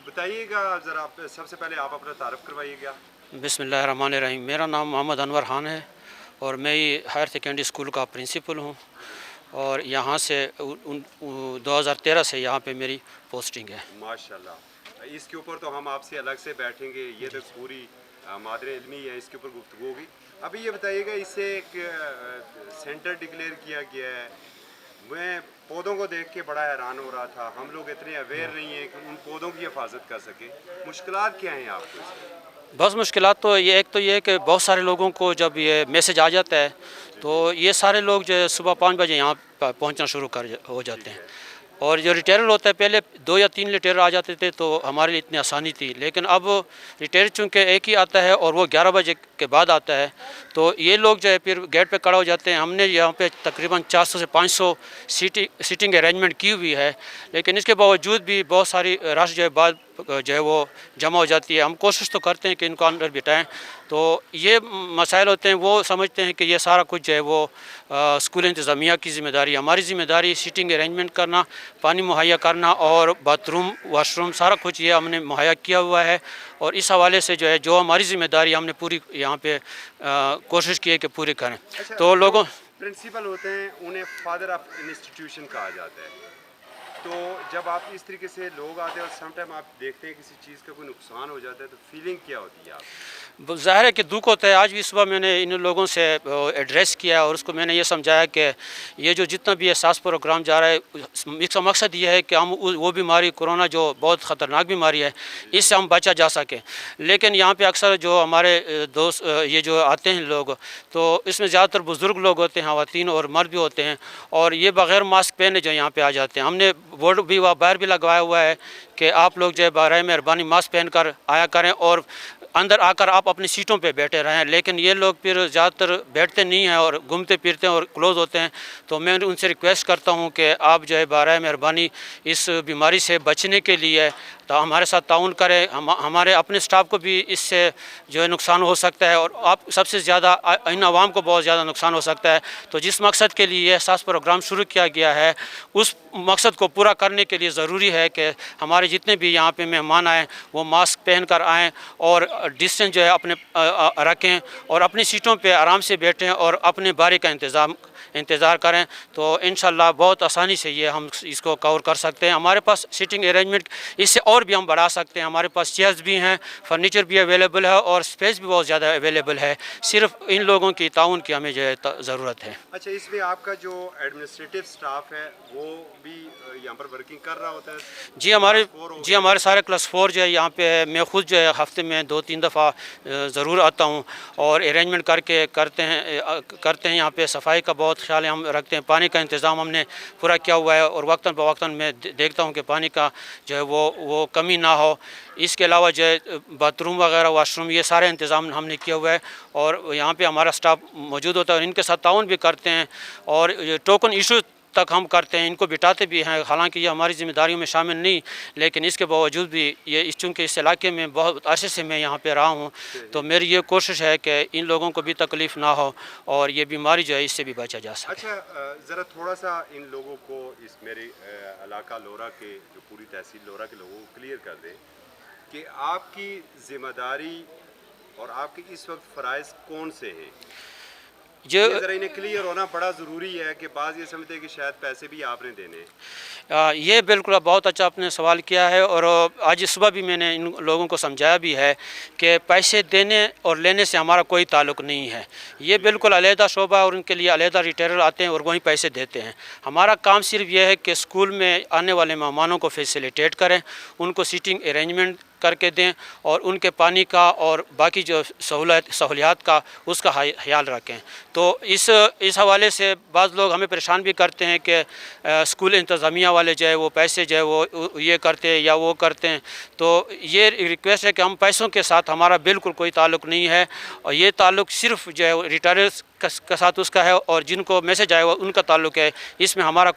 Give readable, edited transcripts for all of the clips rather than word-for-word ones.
بتائیے گا ذرا آپ سب سے پہلے آپ اپنا تعارف کروائیے گا. बिस्मिल्लाहिर्रहमानिर्रहीम. मेरा नाम मोहम्मद अनवर खान है और मैं ही हायर सेकेंडरी स्कूल का प्रिंसिपल हूँ और यहाँ से 2013 से यहाँ पे मेरी पोस्टिंग है. माशाल्लाह. इसके ऊपर तो हम आपसे अलग से बैठेंगे, ये तो पूरी मादरे इल्मी है, इसके ऊपर गुफ्तगू होगी. अभी ये बताइएगा, इससे एक सेंटर डिक्लेयर किया गया है. मैं पौधों को देख के बड़ा हैरान हो रहा था. हम लोग इतने अवेयर नहीं हैं कि उन पौधों की हिफाजत कर सकें. मुश्किलात क्या हैं आपको इसमें? बस मुश्किलात तो ये एक तो ये है कि बहुत सारे लोगों को जब ये मैसेज आ जाता है तो ये सारे लोग जो है सुबह 5 बजे यहाँ पहुँचना शुरू हो जाते हैं. और जो रिटेलर होता है, पहले 2 या 3 रिटेलर आ जाते थे तो हमारे लिए इतनी आसानी थी, लेकिन अब रिटेलर चूँकि एक ही आता है और वो 11 बजे के बाद आता है तो ये लोग जो है फिर गेट पे खड़ा हो जाते हैं. हमने यहाँ पे तकरीबन 400 से 500 सीटिंग अरेंजमेंट की हुई है, लेकिन इसके बावजूद भी बहुत सारी रश जो है बाद जो है वो जमा हो जाती है. हम कोशिश तो करते हैं कि इनको अंदर बिठाएं. तो ये मसाइल होते हैं, वो समझते हैं कि ये सारा कुछ जो है वो स्कूल इंतज़ामिया की ज़िम्मेदारी. हमारी ज़िम्मेदारी सीटिंग अरेंजमेंट करना, पानी मुहैया करना और बाथरूम वॉशरूम सारा कुछ ये हमने मुहैया किया हुआ है. और इस हवाले से जो है जो हमारी ज़िम्मेदारी हमने पूरी यहाँ पे कोशिश की है कि पूरी करें. तो लोगों प्रिंसिपल होते हैं, उन्हें फादर ऑफ इंस्टीट्यूशन कहा जाता है. तो जब आप इस तरीके से लोग आते हैं और सम टाइम आप देखते हैं किसी चीज़ का कोई नुकसान हो जाता है तो फीलिंग क्या होती है आप? ज़ाहिर है कि दुख होता है. आज भी सुबह मैंने इन लोगों से एड्रेस किया और उसको मैंने ये समझाया कि ये जो जितना भी एहसास प्रोग्राम जा रहा है, इसका मकसद ये है कि हम वो बीमारी कोरोना जो बहुत ख़तरनाक बीमारी है, इससे हम बचा जा सकें. लेकिन यहाँ पे अक्सर जो हमारे दोस्त ये जो आते हैं लोग, तो इसमें ज़्यादातर बुज़ुर्ग लोग होते हैं, ख़वातीन और मर्द भी होते हैं, और ये बग़ैर मास्क पहने जो यहाँ पे आ जाते हैं. हमने बोर्ड भी वहाँ बाहर भी लगवाया हुआ है कि आप लोग जो है बराए मेहरबानी मास्क पहन कर आया करें और अंदर आकर आप अपनी सीटों पे बैठे रहें. लेकिन ये लोग फिर ज़्यादातर बैठते नहीं हैं और घूमते फिरते हैं और क्लोज़ होते हैं. तो मैं उनसे रिक्वेस्ट करता हूँ कि आप जो है बराए मेहरबानी इस बीमारी से बचने के लिए तो हमारे साथ ताउन करें. हमारे अपने स्टाफ को भी इससे जो है नुकसान हो सकता है और आप सबसे ज़्यादा इन आवाम को बहुत ज़्यादा नुकसान हो सकता है. तो जिस मकसद के लिए एहसास प्रोग्राम शुरू किया गया है, उस मकसद को पूरा करने के लिए ज़रूरी है कि हमारे जितने भी यहाँ पे मेहमान आएँ वो मास्क पहन कर आएँ और डिस्टेंस जो है अपने रखें और अपनी सीटों पे आराम से बैठें और अपने बारी का इंतज़ार करें. तो इंशाल्लाह बहुत आसानी से ये हम इसको कवर कर सकते हैं. हमारे पास सीटिंग अरेंजमेंट इससे और भी हम बढ़ा सकते हैं. हमारे पास चेयर्स भी हैं, फर्नीचर भी अवेलेबल है और स्पेस भी बहुत ज़्यादा अवेलेबल है. सिर्फ इन लोगों की ताउन की हमें जो है ज़रूरत है. अच्छा, इसमें आपका जो एडमिनिस्ट्रेटिव स्टाफ है वो भी यहाँ पर वर्किंग कर रहा होता है? जी हमारे सारे क्लास 4 जो है यहाँ पे है. मैं खुद जो है हफ्ते में 2-3 दफ़ा ज़रूर आता हूँ और अरेंजमेंट करते हैं. यहाँ पे सफाई का बहुत ख्याल हम रखते हैं. पानी का इंतज़ाम हमने पूरा किया हुआ है और वक्तन फ़वक्तन मैं देखता हूँ कि पानी का जो है वो कमी ना हो. इसके अलावा जो है बाथरूम वगैरह वाशरूम ये सारे इंतज़ाम हमने किया हुआ है और यहाँ पे हमारा स्टाफ मौजूद होता है और इनके साथ ताउन भी करते हैं और टोकन इशू तक हम करते हैं, इनको बिठाते भी हैं. हालांकि ये हमारी ज़िम्मेदारियों में शामिल नहीं, लेकिन इसके बावजूद भी ये चूँकि इस इलाके में बहुत अरसे से मैं यहाँ पे रहा हूँ तो मेरी ये कोशिश है कि इन लोगों को भी तकलीफ़ ना हो और ये बीमारी जो है इससे भी बचा जा सके. अच्छा, ज़रा थोड़ा सा इन लोगों को इस मेरे इलाका लोरा के जो पूरी तहसील लोरा के लोगों को क्लियर कर दें कि आपकी ज़िम्मेदारी और आपके इस वक्त फ़राइज़ कौन से हैं. ज़रा इन्हें क्लियर होना बड़ा ज़रूरी है कि बाज़ ये समझते हैं कि शायद पैसे भी आपने देने हैं. ये बिल्कुल बहुत अच्छा आपने सवाल किया है और आज सुबह भी मैंने इन लोगों को समझाया भी है कि पैसे देने और लेने से हमारा कोई ताल्लुक़ नहीं है. ये बिल्कुल अलहदा शोबा है और उनके लिए अलहदा रिटेलर आते हैं और वहीं पैसे देते हैं. हमारा काम सिर्फ ये है कि स्कूल में आने वाले मेहमानों को फैसिलिटेट करें, उनको सीटिंग अरेंजमेंट करके दें और उनके पानी का और बाकी जो सहूलियात का उसका ख्याल रखें. तो इस हवाले से बाज़ लोग हमें परेशान भी करते हैं कि स्कूल इंतज़ामिया वाले जो है वो पैसे जो है वो ये करते हैं या वो करते हैं. तो ये रिक्वेस्ट है कि हम पैसों के साथ हमारा बिल्कुल कोई ताल्लुक़ नहीं है और ये ताल्लुक़ सिर्फ जो है रिटायर्स के साथ उसका है और जिनको मैसेज आया हुआ उनका ताल्लुक़ है. इसमें हमारा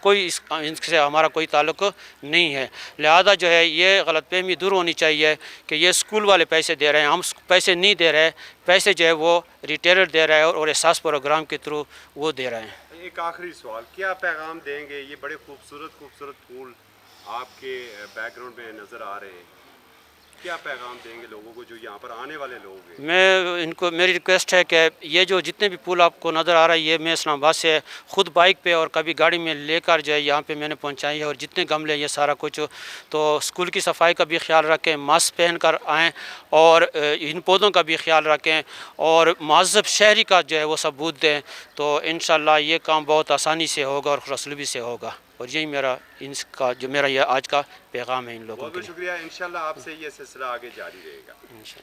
इनसे हमारा कोई ताल्लुक़ नहीं है. लिहाजा जो है ये गलतफहमी दूर होनी चाहिए कि ये स्कूल वाले पैसे दे रहे हैं, हम पैसे नहीं दे रहे. पैसे जो है वो रिटेलर दे रहा है और एहसास प्रोग्राम के थ्रू वो दे रहे हैं. एक आखिरी सवाल, क्या पैगाम देंगे? ये बड़े खूबसूरत फूल आपके बैकग्राउंड में नज़र आ रहे हैं, کیا پیغام دیں گے لوگوں کو جو یہاں پر آنے والے لوگ ہیں؟ میں ان کو میری ریکویسٹ ہے کہ یہ جو جتنے بھی پھول آپ کو نظر آ رہا ہے یہ میں اسلام آباد سے خود بائک پہ اور کبھی گاڑی میں لے کر جو ہے یہاں پہ میں نے پہنچائی ہے، اور جتنے گملے یہ سارا کچھ، تو اسکول کی صفائی کا بھی خیال رکھیں، ماسک پہن کر آئیں اور ان پودوں کا بھی خیال رکھیں اور مہذب شہری کا جو ہے وہ ثبوت دیں، تو انشاءاللہ یہ کام بہت آسانی سے ہوگا اور خوش اسلوبی سے ہوگا، اور یہی میرا جو میرا یہ آج کا پیغام ہے ان لوگوں بہت کے بہت لیے۔ شکریہ، انشاءاللہ آپ سے یہ سلسلہ آگے جاری رہے گا۔